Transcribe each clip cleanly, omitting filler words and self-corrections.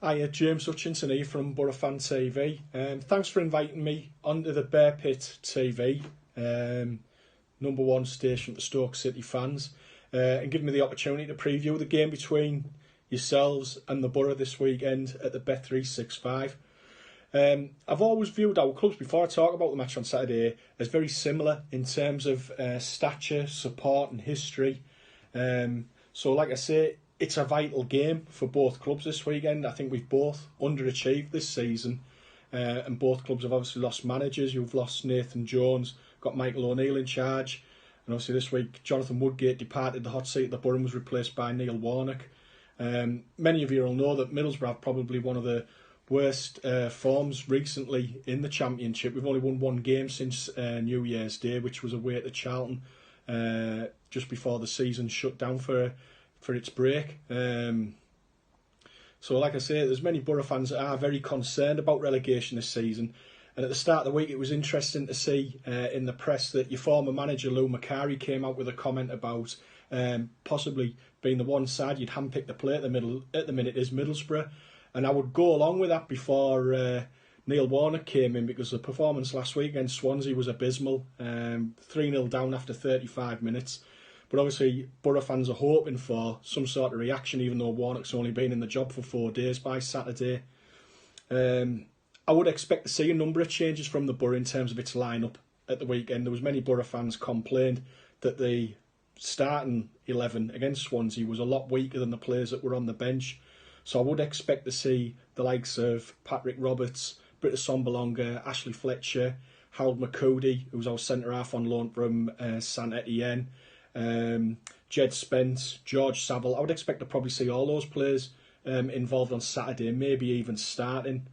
Hiya, James Hutchinson here from Boro Fan TV. Thanks for inviting me onto the Bear Pit TV, #1 station for Stoke City fans, and giving me the opportunity to preview the game between yourselves and the Boro this weekend at the Bet365. I've always viewed our clubs, before I talk about the match on Saturday, as very similar in terms of stature, support and history. So like I say, it's a vital game for both clubs this weekend. I think we've both underachieved this season, and both clubs have obviously lost managers. You've lost Nathan Jones, got Michael O'Neill in charge, and obviously this week Jonathan Woodgate departed the hot seat at the Borough and was replaced by Neil Warnock. Many of you will know that Middlesbrough have probably one of the worst forms recently in the Championship. We've only won one game since New Year's Day, which was away to Charlton just before the season shut down for its break. So like I say, there's many Borough fans that are very concerned about relegation this season, and at the start of the week it was interesting to see in the press that your former manager Lou Macari came out with a comment about possibly being the one side you'd handpick the play at the minute is Middlesbrough, and I would go along with that before Neil Warnock came in, because the performance last week against Swansea was abysmal. 3-0 down after 35 minutes. But obviously, Borough fans are hoping for some sort of reaction, even though Warnock's only been in the job for 4 days by Saturday. I would expect to see a number of changes from the Borough in terms of its lineup at the weekend. There was many Borough fans complained that the starting 11 against Swansea was a lot weaker than the players that were on the bench. So I would expect to see the likes of Patrick Roberts, Britta Sombolonga, Ashley Fletcher, Harold McCody, who was our centre-half on loan from Saint Etienne, Jed Spence, George Saville. I would expect to probably see all those players involved on Saturday, maybe even starting.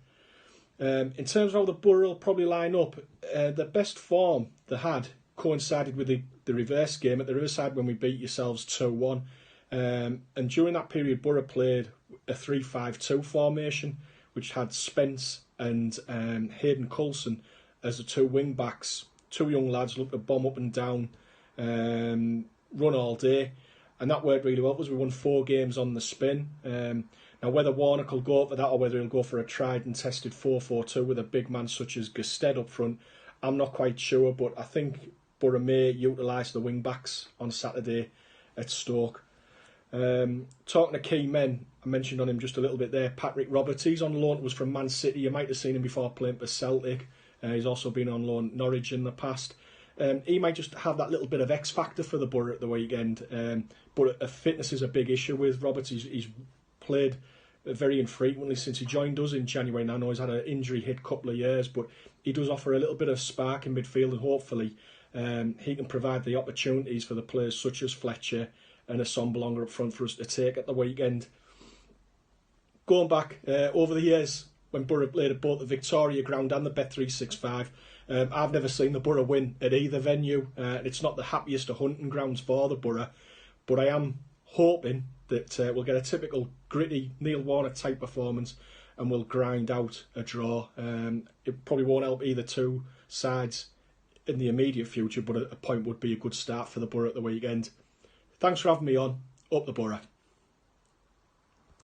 In terms of how the Borough will probably line up, the best form they had coincided with the reverse game at the Riverside when we beat yourselves 2-1. And during that period, Borough played a 3-5-2 formation, which had Spence and Hayden Coulson as the 2 wing backs. 2 young lads looked to bomb up and down, run all day, and that worked really well because we won 4 games on the spin. Now whether Warnock will go for that or whether he'll go for a tried and tested 4-4-2 with a big man such as Gusted up front, I'm not quite sure, but I think Borough may utilise the wing backs on Saturday at Stoke. Talking to key men, I mentioned on him just a little bit there, Patrick Roberts. He's on loan, was from Man City. You might have seen him before playing for Celtic. He's also been on loan at Norwich in the past. He might just have that little bit of X factor for the Borough at the weekend. But fitness is a big issue with Roberts. He's played very infrequently since he joined us in January. Now I know he's had an injury hit couple of years, but he does offer a little bit of spark in midfield, and hopefully he can provide the opportunities for the players such as Fletcher and a Sombolonga up front for us to take at the weekend. Going back over the years, when Borough played at both the Victoria Ground and the Bet365, I've never seen the Borough win at either venue. It's not the happiest of hunting grounds for the Borough, but I am hoping that we'll get a typical gritty Neil Warnock type performance and we'll grind out a draw. It probably won't help either 2 sides in the immediate future, but a point would be a good start for the Borough at the weekend. Thanks for having me on. Up the Borough.